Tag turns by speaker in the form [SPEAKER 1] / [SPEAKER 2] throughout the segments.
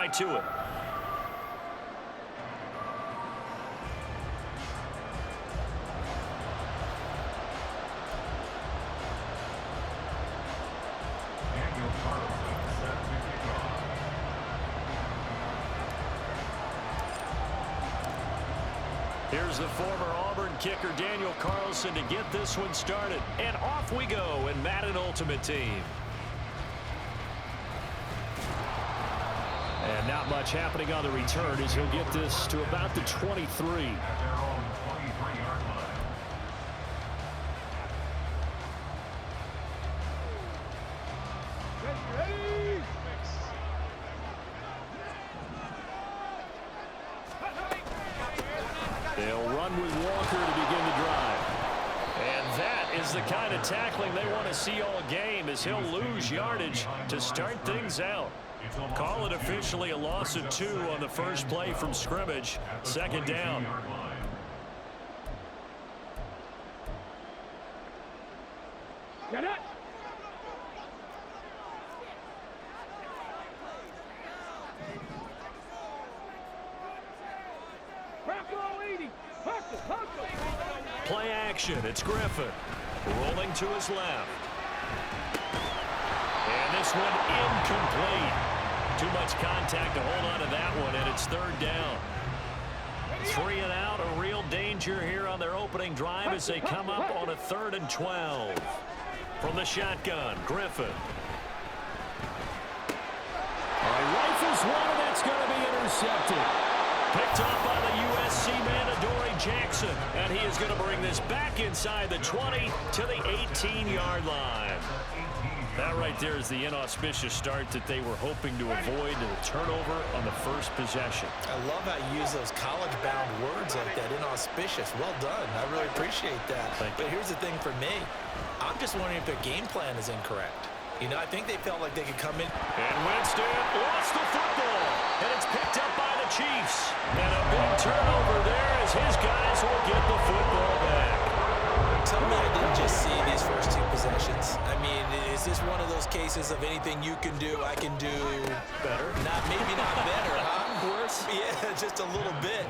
[SPEAKER 1] right to it. Here's the former Auburn kicker, Daniel Carlson, to get this one started. And off we go in Madden Ultimate Team. And not much happening on the return as he'll get this to about the 23. They'll run with Walker to begin the drive. And that is the kind of tackling they want to see all game, as he'll lose yardage to start things out. Call it officially a loss of 2 on the first play from scrimmage. Second down.
[SPEAKER 2] Get it.
[SPEAKER 1] Play action. It's Griffin. Rolling to his left. And this one incomplete. Too much contact to hold on to that one, and it's third down. 3 and out, a real danger here on their opening drive as they come up on a 3rd and 12. From the shotgun, Griffin. All right, rifles one, and that's going to be intercepted. Picked up by the USC man, Adoree Jackson, and he is going to bring this back inside the 20 to the 18-yard line. That right there is the inauspicious start that they were hoping to avoid, the turnover on the first possession.
[SPEAKER 3] I love how you use those college-bound words like that, inauspicious. Well done. I really appreciate that. But here's the thing for me. I'm just wondering if their game plan is incorrect. You know, I think they felt like they could come in.
[SPEAKER 1] And Winston lost the football, and it's picked up by the Chiefs. And a big turnover there as his guys will get the football back.
[SPEAKER 3] Tell me I didn't just see these first 2 possessions. I mean, is this one of those cases of anything you can do, I can do
[SPEAKER 1] better?
[SPEAKER 3] Maybe not better, huh? Worse? Yeah, just a little bit.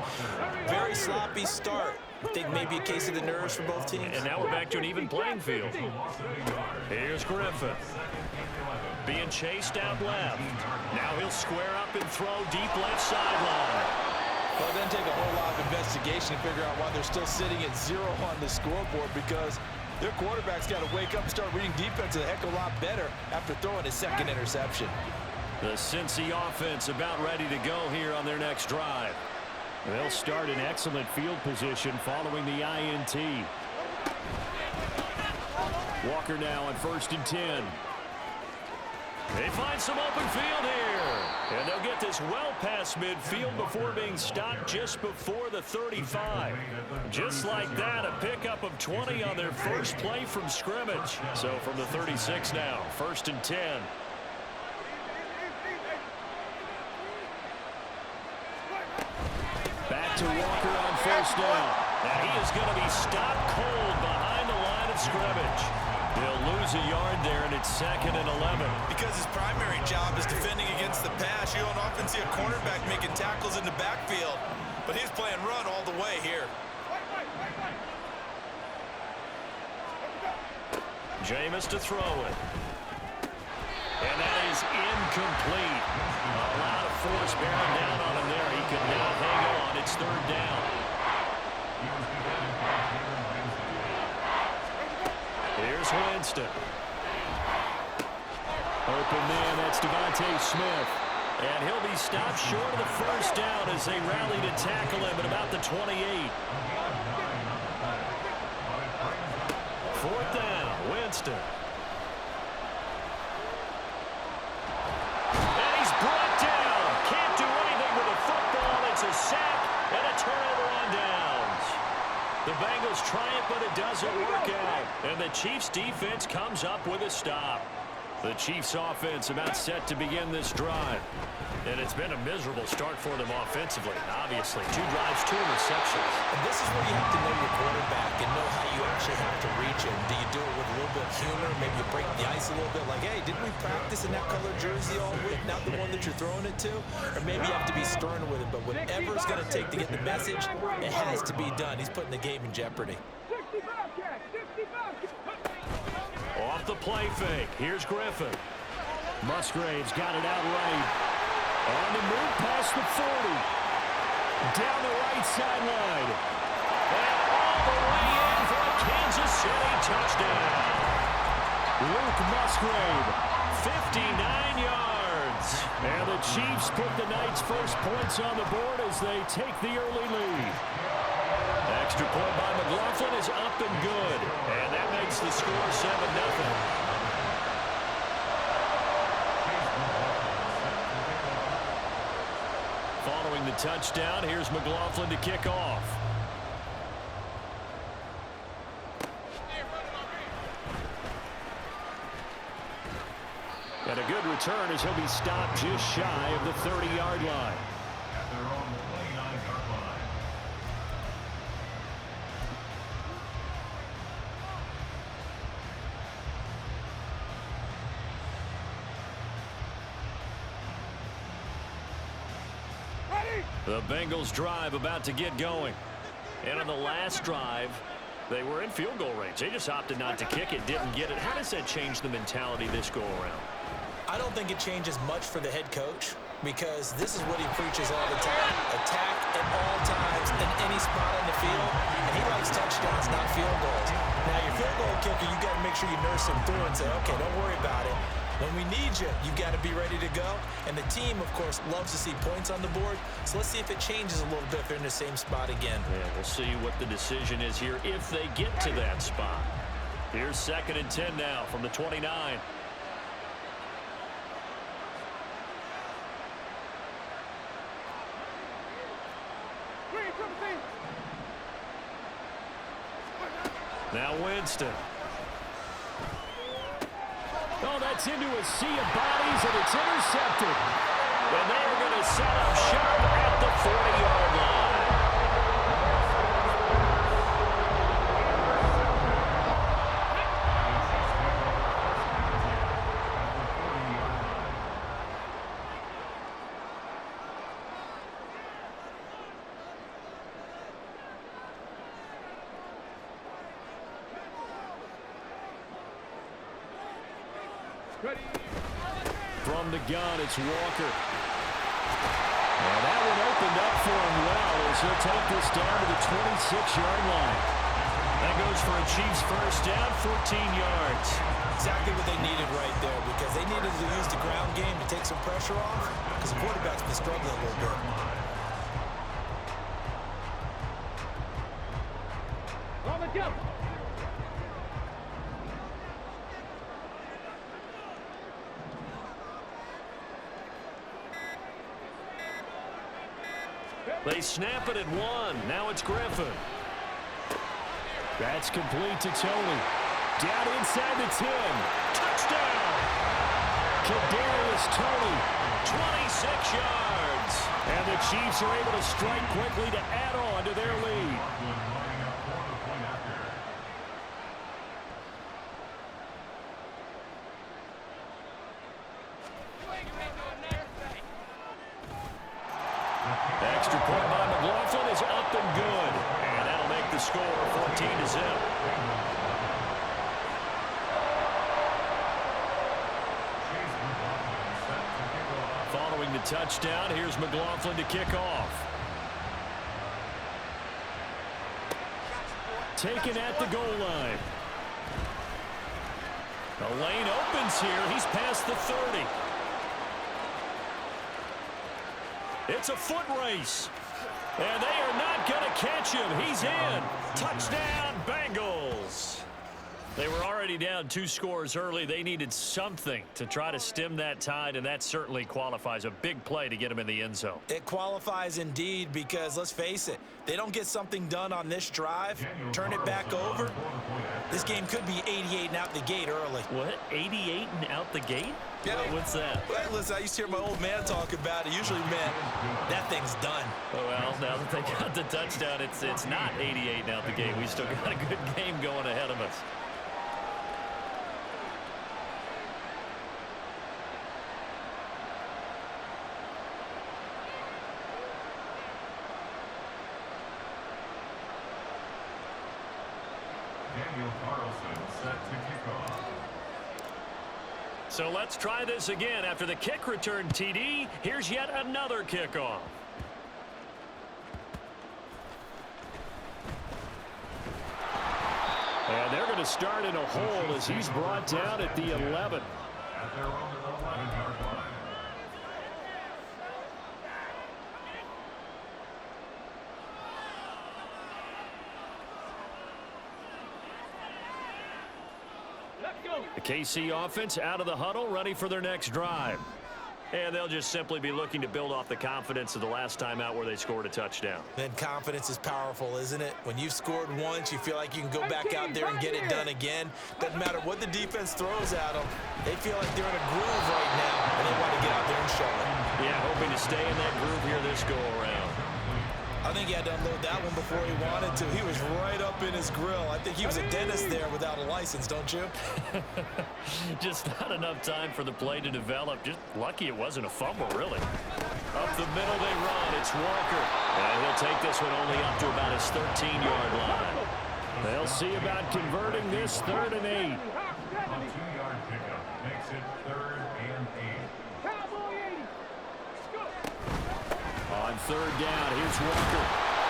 [SPEAKER 3] Very sloppy start. I think maybe a case of the nerves for both teams.
[SPEAKER 1] And now we're back to an even playing field. Here's Griffin. Being chased out left. Now he'll square up and throw deep left sideline.
[SPEAKER 4] Well, it doesn't take a whole lot of investigation to figure out why they're still sitting at 0 on the scoreboard, because their quarterback's got to wake up and start reading defense a heck of a lot better after throwing his 2nd interception.
[SPEAKER 1] The Cincy offense about ready to go here on their next drive. They'll start in excellent field position following the INT. Walker now on 1st and 10. They find some open field here. And they'll get this well past midfield before being stopped just before the 35. Just like that, a pickup of 20 on their first play from scrimmage. So from the 36 now, 1st and 10. Back to Walker on 1st down. And he is going to be stopped cold behind the line of scrimmage. He'll lose a yard there, and it's 2nd and 11.
[SPEAKER 5] Because his primary job is defending against the pass, you don't often see a cornerback making tackles in the backfield. But he's playing run all the way here.
[SPEAKER 1] Jameis to throw it. And that is incomplete. A lot of force bearing down on him there. He could not hang on. It's 3rd down. Here's Winston. Open man, that's Devontae Smith. And he'll be stopped short of the 1st down as they rally to tackle him at about the 28. 4th down, Winston. And he's brought down. Can't do anything with the football. It's a sack and a turnover on downs. The Bengals try it, but it doesn't work out. And the Chiefs' defense comes up with a stop. The Chiefs offense about set to begin this drive. And it's been a miserable start for them offensively. Obviously, 2 drives, 2 interceptions.
[SPEAKER 3] And this is where you have to know your quarterback and know how you actually have to reach him. Do you do it with a little bit of humor? Maybe you break the ice a little bit like, hey, didn't we practice in that color jersey all week? Not the one that you're throwing it to? Or maybe you have to be stern with him. But whatever it's going to take to get the message, it has to be done. He's putting the game in jeopardy.
[SPEAKER 1] Off the play fake. Here's Griffin. Musgrave's got it out right. On the move past the 40. Down the right sideline. And all the way in for a Kansas City touchdown. Luke Musgrave, 59 yards. And the Chiefs put the Knights' first points on the board as they take the early lead. Extra point by McLaughlin is up and good. And that makes the score 7-0. Following the touchdown, here's McLaughlin to kick off. And a good return as he'll be stopped just shy of the 30-yard line. The Bengals drive about to get going. And on the last drive, they were in field goal range. They just opted not to kick it, didn't get it. How does that change the mentality this go around?
[SPEAKER 3] I don't think it changes much for the head coach because this is what he preaches all the time. Attack at all times in any spot on the field. And he likes touchdowns, not field goals. Now, your field goal kicker, you got to make sure you nurse him through and say, okay, don't worry about it. When we need you, you got to be ready to go. And the team, of course, loves to see points on the board. So let's see if it changes a little bit if they're in the same spot again.
[SPEAKER 1] Yeah, we'll see what the decision is here if they get to that spot. Here's 2nd and 10 now from the 29. Now Winston. Oh, that's into a sea of bodies, and it's intercepted. And they are going to set up shop at the 40-yard line. From the gun, it's Walker. And that one opened up for him well as he'll take this down to the 26-yard line. That goes for a Chiefs first down, 14 yards.
[SPEAKER 3] Exactly what they needed right there because they needed to use the ground game to take some pressure off because the quarterback's been struggling a little bit.
[SPEAKER 1] They snap it at 1. Now it's Griffin. That's complete to Tony. Down inside the 10. Touchdown! Kadarius Toney, 26 yards. And the Chiefs are able to strike quickly to add on to their lead. Extra point by McLaughlin is up and good. And that'll make the score 14-0. Following the touchdown, here's McLaughlin to kick off. Taken at the goal line. The lane opens here. He's past the 30. It's a foot race. And they are not going to catch him. He's in. Touchdown, Bengals. They were already down 2 scores early. They needed something to try to stem that tide, and that certainly qualifies. A big play to get them in the end zone.
[SPEAKER 3] It qualifies indeed because, let's face it, they don't get something done on this drive, turn it back over, this game could be 88 and out the gate early.
[SPEAKER 1] What? 88 and out the gate?
[SPEAKER 3] Yeah.
[SPEAKER 1] What's that?
[SPEAKER 3] Well, listen, I used to hear my old man talk about it. Usually meant that thing's done.
[SPEAKER 1] Oh, well, now that they got the touchdown, it's not 88 and out the gate. We still got a good game going ahead of us. So let's try this again. After the kick return TD, here's yet another kickoff. And they're going to start in a hole as he's brought down at the 11. The KC offense out of the huddle, ready for their next drive. And they'll just simply be looking to build off the confidence of the last time out where they scored a touchdown.
[SPEAKER 3] Then confidence is powerful, isn't it? When you've scored once, you feel like you can go back out there and get it done again. Doesn't matter what the defense throws at them. They feel like they're in a groove right now, and they want to get out there and show it.
[SPEAKER 1] Yeah, hoping to stay in that groove here this go-around.
[SPEAKER 3] I think he had to unload that one before he wanted to. He was right up in his grill. I think he was a dentist there without a license, don't you?
[SPEAKER 1] Just not enough time for the play to develop. Just lucky it wasn't a fumble, really. Up the middle they run. It's Walker. And he'll take this one only up to about his 13-yard line. They'll see about converting this 3rd and 8.
[SPEAKER 2] A 2-yard pickup makes it 3rd and 8. Cowboy 80.
[SPEAKER 1] On 3rd down, here's Walker.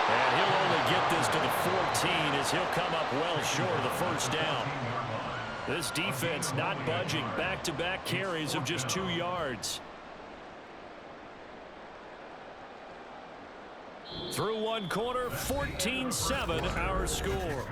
[SPEAKER 1] And he'll only get this to the 14 as he'll come up well short of the 1st down. This defense not budging. Back-to-back carries of just 2 yards. Through one quarter, 14-7 our score.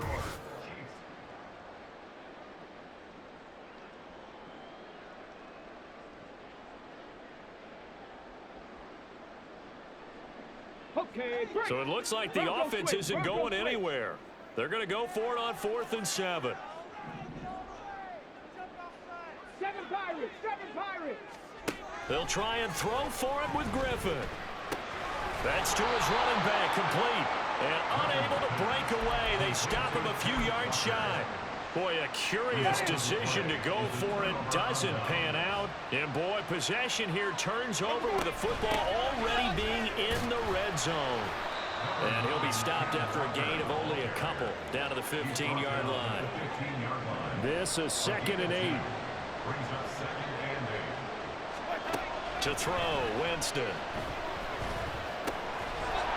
[SPEAKER 1] So it looks like the offense isn't going anywhere. They're going to go for it on 4th and 7.
[SPEAKER 2] 7 Pirates, 7 Pirates.
[SPEAKER 1] They'll try and throw for it with Griffin. That's to his running back, complete. And unable to break away. They stop him a few yards shy. Boy, a curious decision to go for it. Doesn't pan out. And boy, possession here turns over with the football already being in the red zone. And he'll be stopped after a gain of only a couple down to the 15-yard line. This is 2nd and 8. To throw, Winston.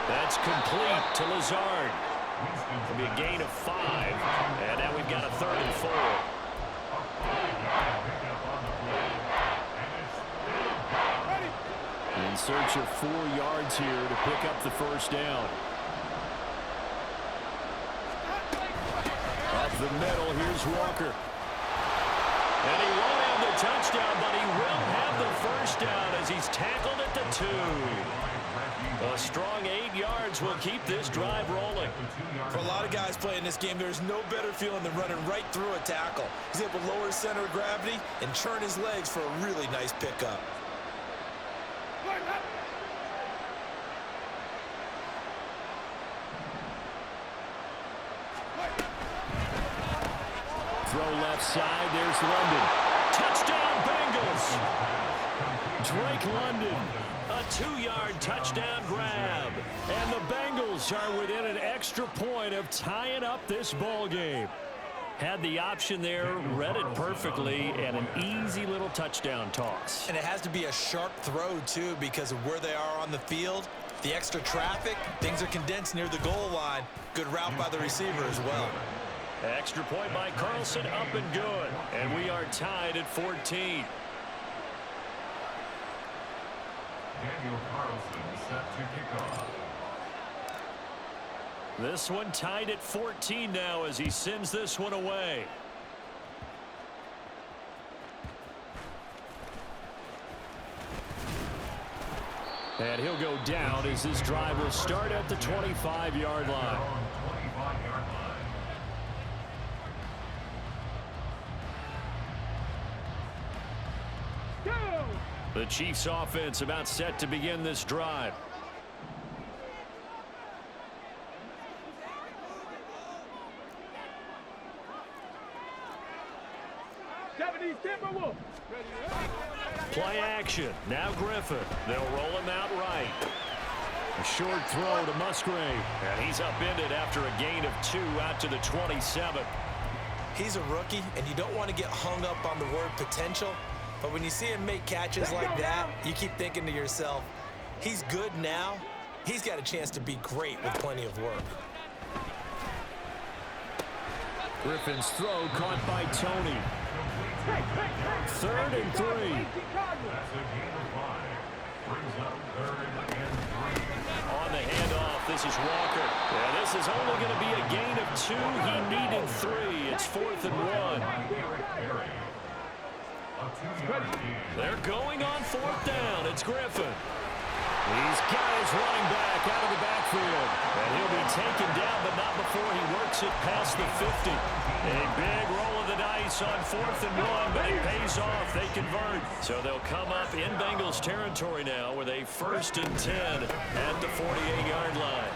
[SPEAKER 1] That's complete to Lazard. It'll be a gain of 5. And now we've got a 3rd and 4. In search of 4 yards here to pick up the 1st down. Up the middle, here's Walker. And he won't have the touchdown, but he will have the 1st down as he's tackled at the 2. A strong 8 yards will keep this drive rolling.
[SPEAKER 3] For a lot of guys playing this game, there's no better feeling than running right through a tackle. He's able to lower his center of gravity and churn his legs for a really nice pickup.
[SPEAKER 1] Throw left side, there's London. Touchdown Bengals! Drake London, a 2-yard touchdown grab. And the Bengals are within an extra point of tying up this ball game. Had the option there, read it perfectly, and an easy little touchdown toss.
[SPEAKER 3] And it has to be a sharp throw, too, because of where they are on the field. The extra traffic, things are condensed near the goal line. Good route by the receiver as well.
[SPEAKER 1] Extra point by Carlson, up and good. And we are tied at 14.
[SPEAKER 2] Daniel Carlson set to kick off.
[SPEAKER 1] This one tied at 14 now as he sends this one away. And he'll go down as this drive will start at the 25-yard line. The Chiefs offense about set to begin this drive. Play action. Now Griffin. They'll roll him out right. A short throw to Musgrave. And he's upended after a gain of 2 out to the 27.
[SPEAKER 3] He's a rookie, and you don't want to get hung up on the word potential. But when you see him make catches like that, you keep thinking to yourself, he's good now. He's got a chance to be great with plenty of work.
[SPEAKER 1] Griffin's throw caught by Tony. 3rd and 3.
[SPEAKER 2] That's a gain of 5. Brings up 3rd and 3.
[SPEAKER 1] On the handoff, this is Walker. Yeah, this is only going to be a gain of 2. He needed 3. It's 4th and 1. They're going on 4th down. It's Griffin. He's got his running back out of the backfield. And he'll be taken down, but not before he works it past the 50. A big roll of the dice on 4th and 1, but it pays off. They convert. So they'll come up in Bengals territory now with a 1st and 10 at the 48-yard line.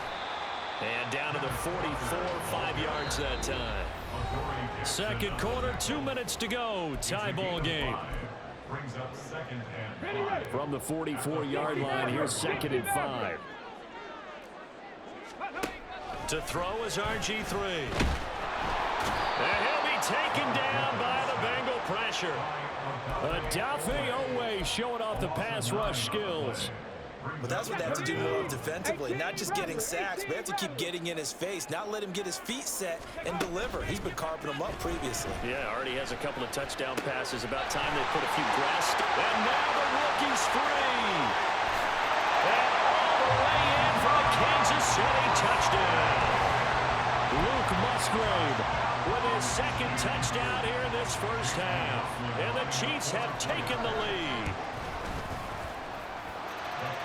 [SPEAKER 1] And down to the 44, 5 yards that time. Second quarter, 2 minutes to go. Tie ball game.
[SPEAKER 2] Brings up 2nd and 5.
[SPEAKER 1] From the 44-yard line, here's 2nd and 5. To throw is RG3. And he'll be taken down by the Bengal pressure. Adafe Owe showing off the pass rush skills.
[SPEAKER 3] But that's what they have to do more defensively, not just getting sacks, but they have to keep getting in his face, not let him get his feet set and deliver. He's been carving them up previously.
[SPEAKER 1] Yeah, already has a couple of touchdown passes. About time they put a few grass. And now the rookie's free. And all the way in for a Kansas City touchdown. Luke Musgrave with his 2nd touchdown here in this first half. And the Chiefs have taken the lead.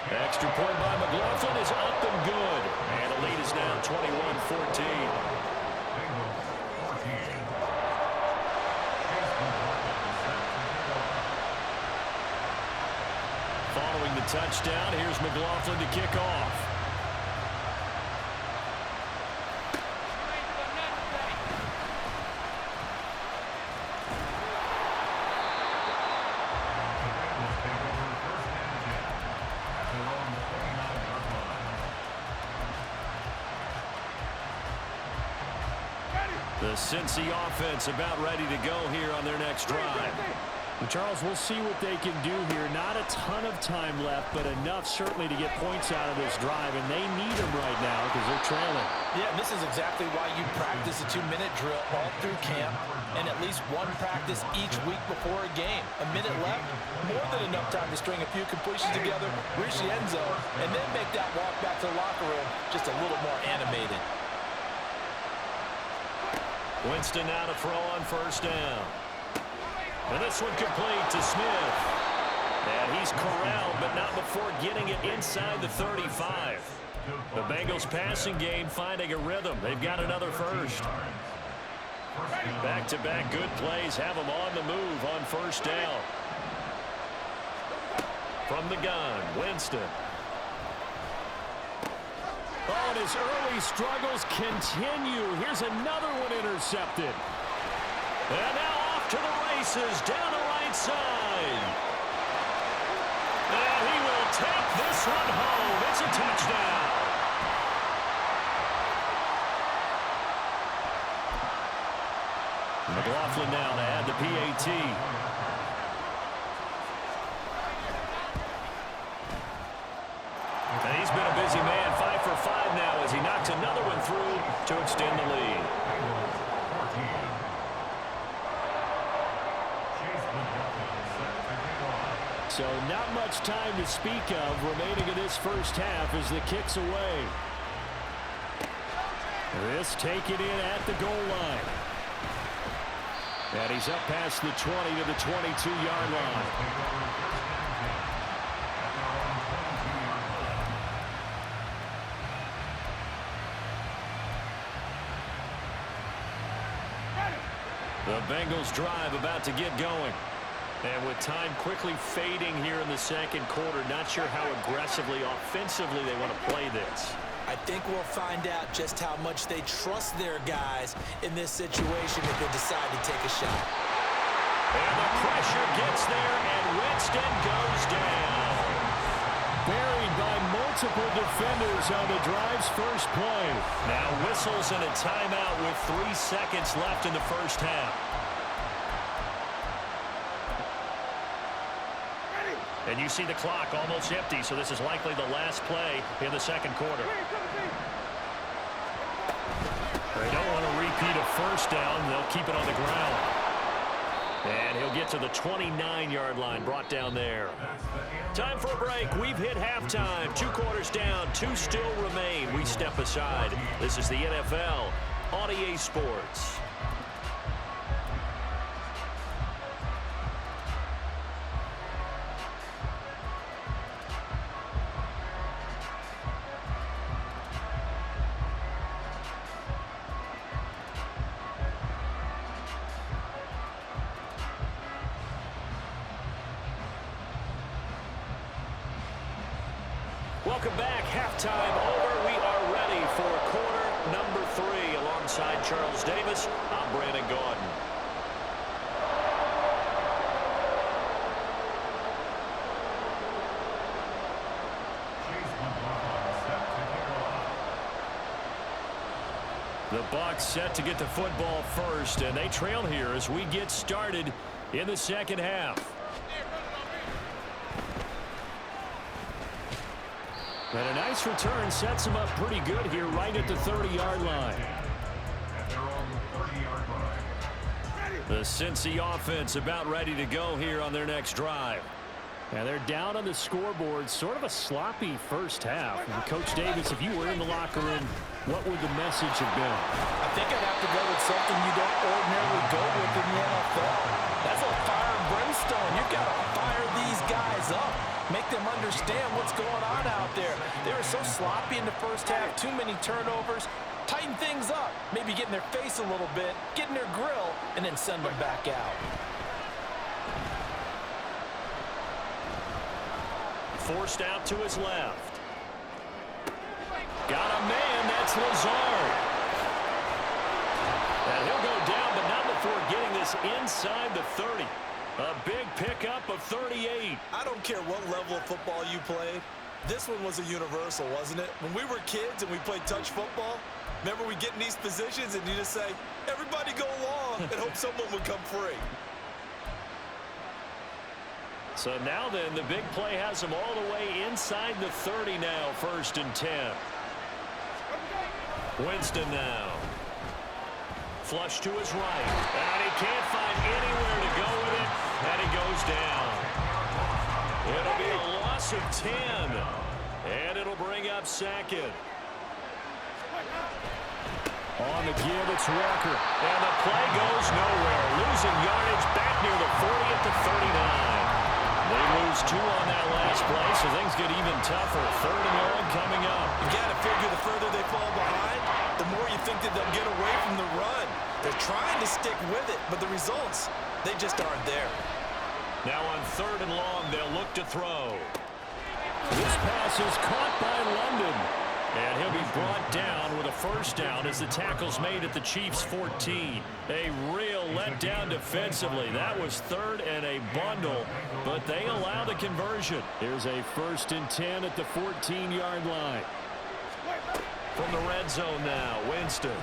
[SPEAKER 1] Extra point by McLaughlin is up and good. And the lead is now 21-14. Following the touchdown, here's McLaughlin to kick off. The Cincy offense about ready to go here on their next drive. And Charles, we'll see what they can do here. Not a ton of time left, but enough certainly to get points out of this drive, and they need them right now because they're trailing.
[SPEAKER 3] Yeah, and this is exactly why you practice a 2-minute drill all through camp and at least one practice each week before a game. A minute left, more than enough time to string a few completions together, reach the end zone, and then make that walk back to the locker room just a little more animated.
[SPEAKER 1] Winston now to throw on 1st down. And this one complete to Smith. And he's corralled, but not before getting it inside the 35. The Bengals passing game finding a rhythm. They've got another first. Back-to-back good plays have them on the move on 1st down. From the gun, Winston. Oh, and his early struggles continue. Here's another one intercepted. And now off to the races down the right side. And he will take this one home. It's a touchdown. McLaughlin now to add the PAT. And he's been a busy man, 5 for 5 now as he knocks another one through to extend the lead. So not much time to speak of remaining in this first half as the kick's away. This taken in at the goal line. And he's up past the 20 to the 22-yard line. The Bengals drive about to get going. And with time quickly fading here in the second quarter, not sure how aggressively, offensively they want to play this.
[SPEAKER 3] I think we'll find out just how much they trust their guys in this situation if they decide to take a shot.
[SPEAKER 1] And the pressure gets there, and Winston goes down. Buried by multiple defenders on the drive's first play. Now whistles and a timeout with 3 seconds left in the first half. And you see the clock almost empty, so this is likely the last play in the second quarter. They don't want to repeat a first down. They'll keep it on the ground. And he'll get to the 29-yard line, brought down there. Time for a break. We've hit halftime. 2 quarters down, 2 still remain. We step aside. This is the NFL on EA Sports. Welcome back. Halftime over. We are ready for quarter number 3. Alongside Charles Davis, I'm Brandon Gaudin. The Bucs set to get the football first, and they trail here as we get started in the second half. And a nice return sets him up pretty good here right at the 30-yard line. The Cincy offense about ready to go here on their next drive. And they're down on the scoreboard, sort of a sloppy first half. And Coach Davis, if you were in the locker room, what would the message have been?
[SPEAKER 3] I think I'd have to go with something you don't ordinarily go with in the NFL. That's a fire and brimstone. You've got to fire these guys up. Make them understand what's going on out there. They were so sloppy in the first half, too many turnovers. Tighten things up, maybe get in their face a little bit, get in their grill, and then send them back out.
[SPEAKER 1] Forced out to his left. Got a man, that's Lazard. And he'll go down, but not before getting this inside the 30. A big pickup of 38.
[SPEAKER 3] I don't care what level of football you played. This one was a universal, wasn't it? When we were kids and we played touch football, remember we get in these positions and you just say, everybody go along, and hope someone would come free.
[SPEAKER 1] So now then, the big play has him all the way inside the 30 now, 1st and 10. Winston now. Flush to his right. And he can't find anywhere to go with it. And he goes down. It'll be a loss of 10. And it'll bring up 2nd. On the give, it's Walker. And the play goes nowhere. Losing yardage back near the 40 at the 39. They lose 2 on that last play, so things get even tougher. 3rd and long coming up.
[SPEAKER 3] You got to figure the further they fall behind, the more you think that they'll get away from the run. They're trying to stick with it, but the results, they just aren't there.
[SPEAKER 1] Now on 3rd and long, they'll look to throw. This pass is caught by London. And he'll be brought down with a first down as the tackle's made at the Chiefs' 14. A real letdown defensively. That was 3rd and a bundle, but they allow the conversion. Here's a 1st and 10 at the 14-yard line. From the red zone now, Winston.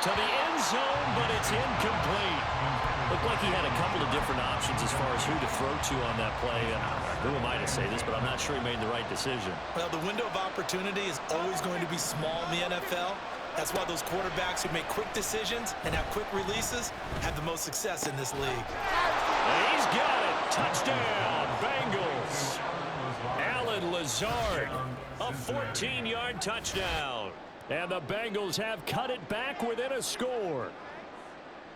[SPEAKER 1] To the end zone, but it's incomplete. Looked like he had a couple of different options as far as who to throw to on that play. Who am I to say this, but I'm not sure he made the right decision.
[SPEAKER 3] Well, the window of opportunity is always going to be small in the NFL. That's why those quarterbacks who make quick decisions and have quick releases have the most success in this league.
[SPEAKER 1] And he's got it. Touchdown, Bengals. Allen Lazard, a 14-yard touchdown. And the Bengals have cut it back within a score.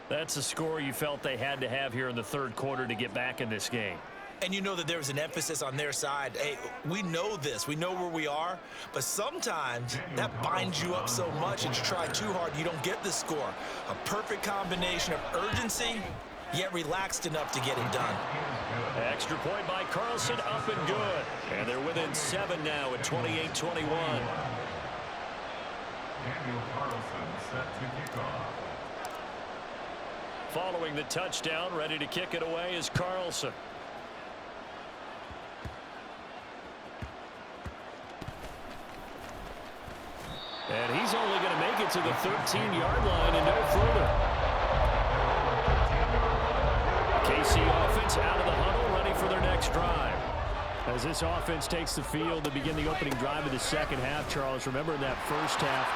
[SPEAKER 1] That's a score you felt they had to have here in the 3rd quarter to get back in this game.
[SPEAKER 3] And you know that there's an emphasis on their side. Hey, we know this. We know where we are. But sometimes that binds you up so much and you try too hard, you don't get the score. A perfect combination of urgency, yet relaxed enough to get it done.
[SPEAKER 1] Extra point by Carlson, up and good. And they're within 7 now at 28-21.
[SPEAKER 2] Daniel Carlson set to kick off.
[SPEAKER 1] Following the touchdown, ready to kick it away is Carlson. And he's only going to make it to the 13-yard line and no further. KC offense out of the huddle, ready for their next drive. As this offense takes the field to begin the opening drive of the second half, Charles, remember in that first half,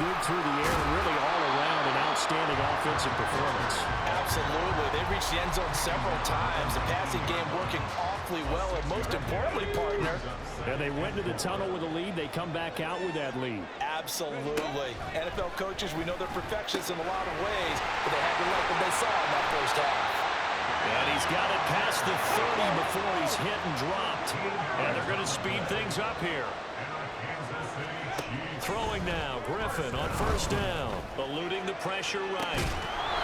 [SPEAKER 1] good through the air and really all around an outstanding offensive performance.
[SPEAKER 3] Absolutely. They reached the end zone several times. The passing game working awfully well, and most importantly, partner.
[SPEAKER 1] And they went to the tunnel with a lead. They come back out with that lead.
[SPEAKER 3] Absolutely. NFL coaches, we know they're perfectionists in a lot of ways, but they had to like what they saw in that first half.
[SPEAKER 1] And he's got it past the 30 before he's hit and dropped. And they're going to speed things up here. Throwing now, Griffin on first down, eluding the pressure right.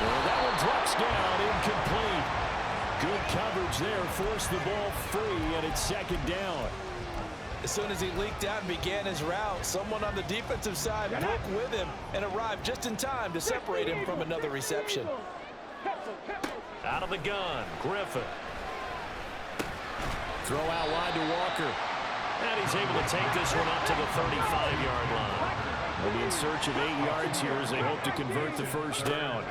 [SPEAKER 1] And that one drops down, incomplete. Good coverage there, forced the ball free, and it's second down.
[SPEAKER 3] As soon as he leaked out and began his route, someone on the defensive side broke with him and arrived just in time to separate him from another reception.
[SPEAKER 1] Out of the gun, Griffin. Throw out wide to Walker. And he's able to take this one up to the 35-yard line. They'll be in search of 8 yards here as they hope to convert the first down.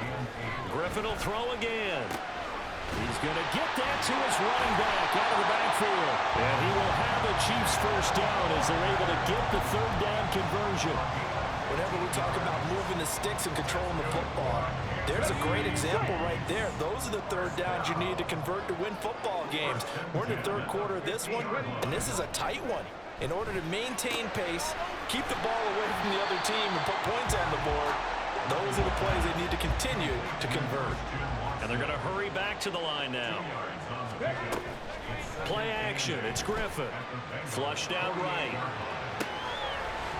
[SPEAKER 1] Griffin will throw again. He's going to get that to his running back out of the backfield. And he will have a Chiefs first down as they're able to get the third down conversion.
[SPEAKER 3] Whenever we talk about moving the sticks and controlling the football, there's a great example right there. Those are the third downs you need to convert to win football games. We're in the third quarter of this one, and this is a tight one. In order to maintain pace, keep the ball away from the other team, and put points on the board, those are the plays they need to continue to convert.
[SPEAKER 1] And they're going to hurry back to the line now. Play action. It's Griffin. Flush down right.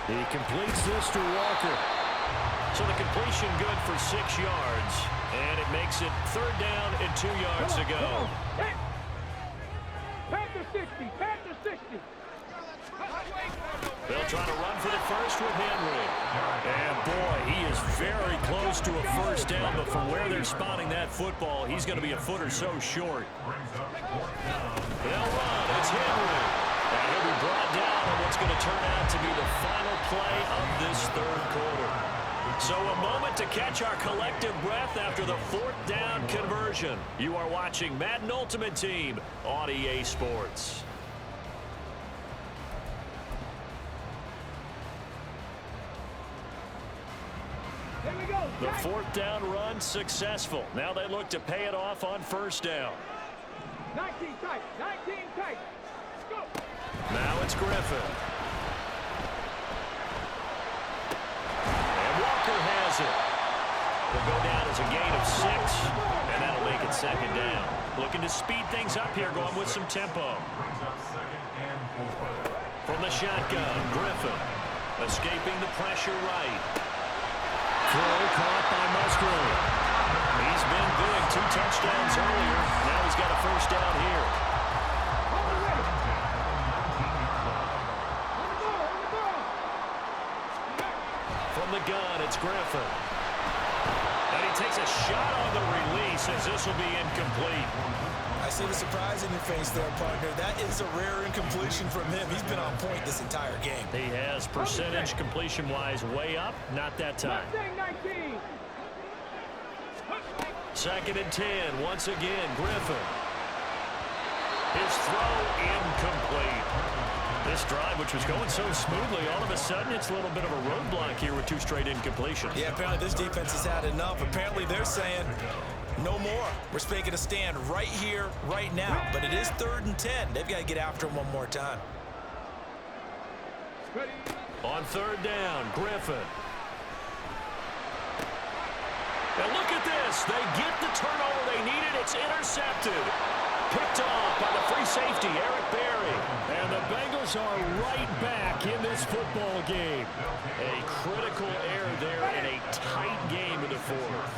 [SPEAKER 1] He completes this to Walker. So the completion good for 6 yards. And it makes it third down and 2 yards to go.
[SPEAKER 6] Panther 60, Panther 60.
[SPEAKER 1] They'll try to run for the first with Henry. And boy, he is very close to a first down, but from where they're spotting that football, he's going to be a foot or so short. They'll run. It's Henry. And he'll be brought down on what's going to turn out to be the final play of this third quarter. So a moment to catch our collective breath after the fourth down conversion. You are watching Madden Ultimate Team on EA Sports. The fourth down run successful. Now they look to pay it off on first down.
[SPEAKER 6] 19 tight, 19 tight. Let's go.
[SPEAKER 1] Now it's Griffin. And Walker has it. Will go down as a gain of 6, and that'll make it second down. Looking to speed things up here, going with some tempo. From the shotgun, Griffin escaping the pressure right. Throw caught by Musgrave. He's been big, 2 touchdowns earlier. Now he's got a first down here. From the gun, it's Griffin. And he takes a shot on the release as this will be incomplete.
[SPEAKER 3] I see the surprise in your face there, partner. That is a rare incompletion from him. He's been on point this entire game.
[SPEAKER 1] He has percentage completion-wise way up, not that time.
[SPEAKER 6] 19.
[SPEAKER 1] Second and 10, once again, Griffin. His throw incomplete. This drive, which was going so smoothly, all of a sudden it's a little bit of a roadblock here with 2 straight incompletions.
[SPEAKER 3] Yeah, apparently this defense has had enough. Apparently they're saying no more. We're making a stand right here, right now. But it is 3rd and 10. They've got to get after him one more time.
[SPEAKER 1] On third down, Griffin. And look at this. They get the turnover they needed. It's intercepted. Picked off by the free safety, Eric Berry. And the Bengals are right back in this football game. A critical error there in a tight game in the fourth.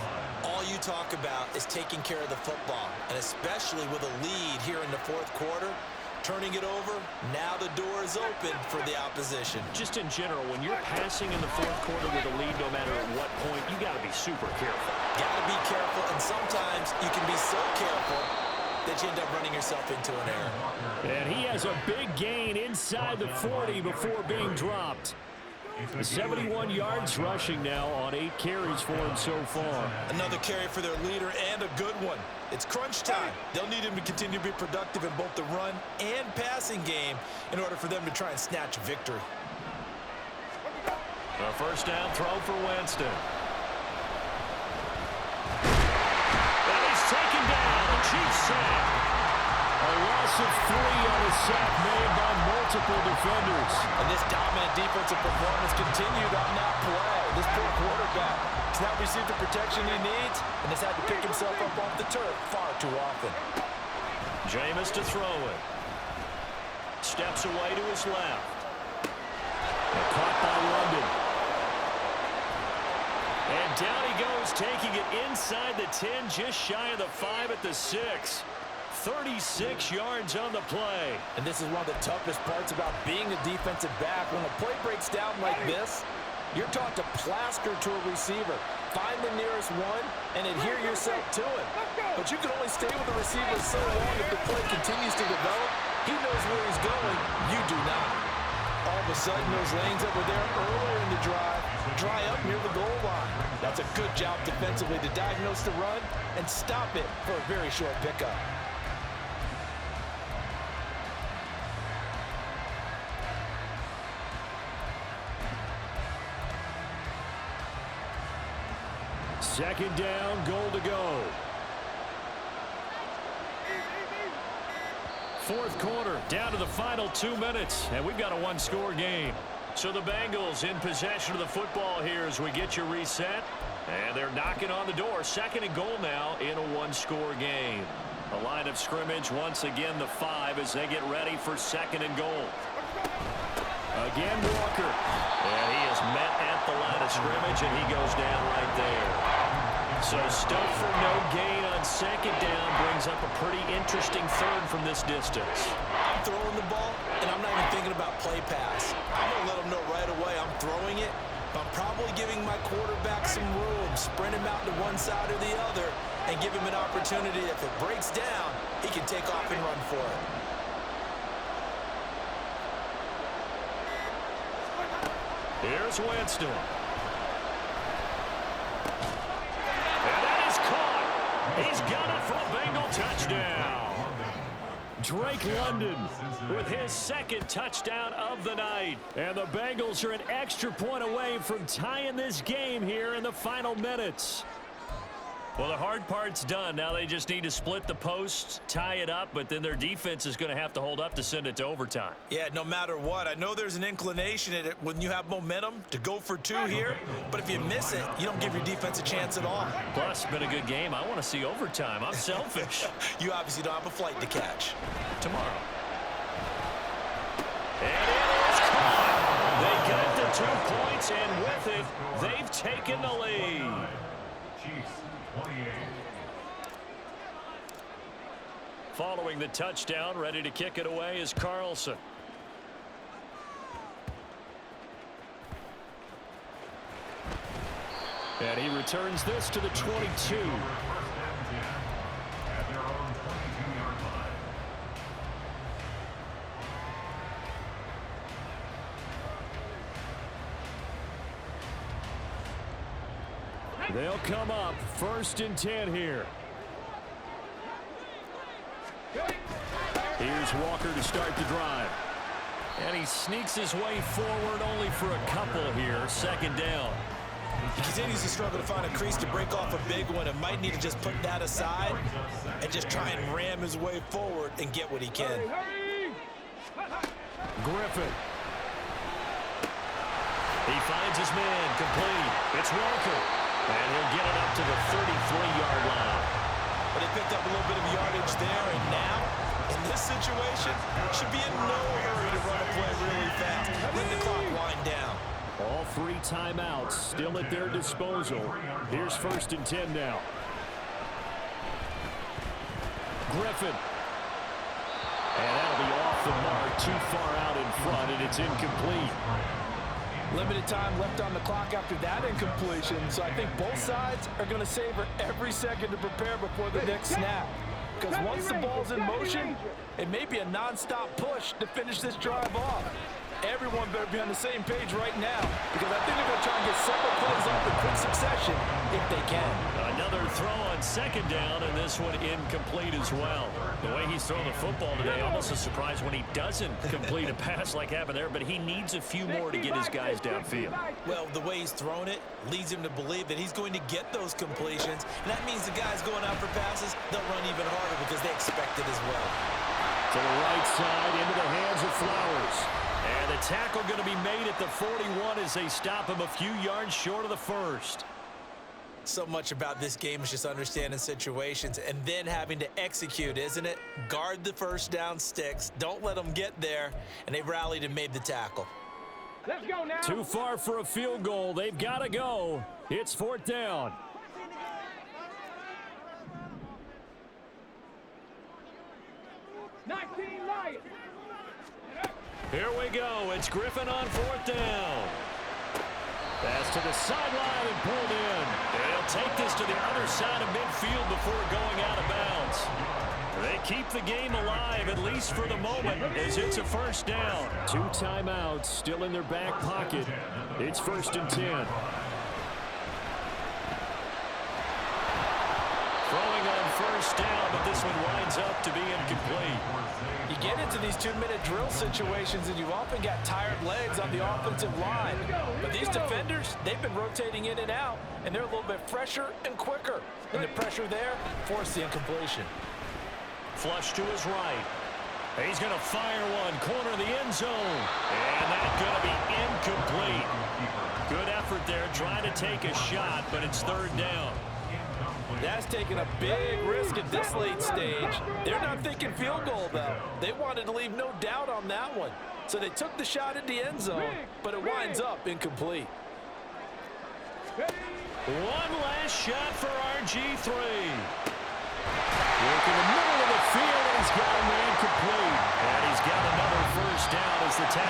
[SPEAKER 3] All you talk about is taking care of the football, and especially with a lead here in the fourth quarter, turning it over, now the door is open for the opposition.
[SPEAKER 1] Just in general, when you're passing in the fourth quarter with a lead, no matter at what point, you got to be super careful.
[SPEAKER 3] Got to be careful, and sometimes you can be so careful that you end up running yourself into an error.
[SPEAKER 1] And he has a big gain inside the 40 before being dropped. 71 yards rushing now on 8 carries for him so far.
[SPEAKER 3] Another carry for their leader and a good one. It's crunch time. They'll need him to continue to be productive in both the run and passing game in order for them to try and snatch victory.
[SPEAKER 1] A first down throw for Winston. And he's taken down. A Chiefs sack. A loss of 3 on a sack made by multiple defenders.
[SPEAKER 4] And this dominant defensive performance continued on that play. This poor quarterback has not received the protection he needs and has had to pick himself up off the turf far too often.
[SPEAKER 1] Jameis to throw it. Steps away to his left. And caught by London. And down he goes, taking it inside the 10, just shy of the 5 at the 6. 36 yards on the play.
[SPEAKER 4] And this is one of the toughest parts about being a defensive back. When a play breaks down like this, you're taught to plaster to a receiver. Find the nearest one and adhere yourself to it. But you can only stay with the receiver so long if the play continues to develop. He knows where he's going. You do not. All of a sudden, those lanes that were there earlier in the drive dry up near the goal line. That's a good job defensively to diagnose the run and stop it for a very short pickup.
[SPEAKER 1] Second down, goal to go. Fourth quarter, down to the final 2 minutes, and we've got a one-score game. So the Bengals in possession of the football here as we get you reset. And they're knocking on the door. Second and goal now in a one-score game. The line of scrimmage, once again, the 5 as they get ready for second and goal. Again, Walker. And he is met at the line of scrimmage, and he goes down right there. So stuff for no gain on second down brings up a pretty interesting third from this distance.
[SPEAKER 3] I'm throwing the ball, and I'm not even thinking about play pass. I'm going to let him know right away I'm throwing it, but I'm probably giving my quarterback some room, sprint him out to one side or the other, and give him an opportunity. If it breaks down, he can take off and run for it.
[SPEAKER 1] Here's Winston. And that is caught. He's got it for a Bengal touchdown. Drake London with his second touchdown of the night. And the Bengals are an extra point away from tying this game here in the final minutes. Well, the hard part's done. Now they just need to split the posts, tie it up, but then their defense is going to have to hold up to send it to overtime.
[SPEAKER 3] Yeah, no matter what. I know there's an inclination in it when you have momentum to go for 2 here, but if you miss it, you don't give your defense a chance at all.
[SPEAKER 1] Plus, it's been a good game. I want to see overtime. I'm selfish.
[SPEAKER 3] You obviously don't have a flight to catch.
[SPEAKER 1] Tomorrow. And it is caught. They got the 2 points, and with it, they've taken the lead.
[SPEAKER 2] Chiefs, 28.
[SPEAKER 1] Following the touchdown, ready to kick it away is Carlson. And he returns this to the 22.
[SPEAKER 2] At their own 22-yard line.
[SPEAKER 1] They'll come up 1st and 10 here. Here's Walker to start the drive. And he sneaks his way forward only for a couple here. Second down.
[SPEAKER 3] He continues to struggle to find a crease to break off a big one and might need to just put that aside and just try and ram his way forward and get what he can.
[SPEAKER 1] Griffin. He finds his man complete. It's Walker. And he'll get it up to the 33-yard line.
[SPEAKER 4] but they picked up a little bit of yardage there, and now, in this situation, should be in no hurry to run a play really fast. Let the clock wind down.
[SPEAKER 1] All 3 timeouts still at their disposal. Here's 1st and 10 now. Griffin. And that'll be off the mark, too far out in front, and it's incomplete.
[SPEAKER 4] Limited time left on the clock after that incompletion, so I think both sides are going to savor every second to prepare before the next snap. Because once the ball's in motion, it may be a non-stop push to finish this drive off. Everyone better be on the same page right now, because I think they're going to try and get several plays off in quick succession if they can.
[SPEAKER 1] Another throw on 2nd down, and this one incomplete as well. The way he's throwing the football today, almost a surprise when he doesn't complete a pass like happened there, but he needs a few more to get his guys downfield.
[SPEAKER 3] Well, the way he's thrown it leads him to believe that he's going to get those completions, and that means the guys going out for passes, they'll run even harder because they expect it as well.
[SPEAKER 1] To the right side, into the hands of Flowers. And the tackle going to be made at the 41 as they stop him a few yards short of the 1st.
[SPEAKER 3] So much about this game is just understanding situations and then having to execute, isn't it? Guard the 1st down sticks. Don't let them get there. And they rallied and made the tackle.
[SPEAKER 6] Let's go now.
[SPEAKER 1] Too far for a field goal. They've got to go. It's 4th down. Here we go. It's Griffin on 4th down. Pass to the sideline and pulled in. They'll take this to the other side of midfield before going out of bounds. They keep the game alive, at least for the moment, as it's a 1st down. 2 timeouts still in their back pocket. It's 1st and 10. Throwing on 1st down, but this one winds up to be incomplete.
[SPEAKER 4] You get into these 2-minute drill situations, and you've often got tired legs on the offensive line. But these defenders, they've been rotating in and out, and they're a little bit fresher and quicker. And the pressure there forced the incompletion.
[SPEAKER 1] Flush to his right. He's going to fire one, corner of the end zone. And that's going to be incomplete. Good effort there, trying to take a shot, but it's 3rd down.
[SPEAKER 4] That's taking a big risk at this late stage. They're not thinking field goal, though. They wanted to leave no doubt on that one. So they took the shot at the end zone, but it winds up incomplete.
[SPEAKER 1] One last shot for RG3. Working the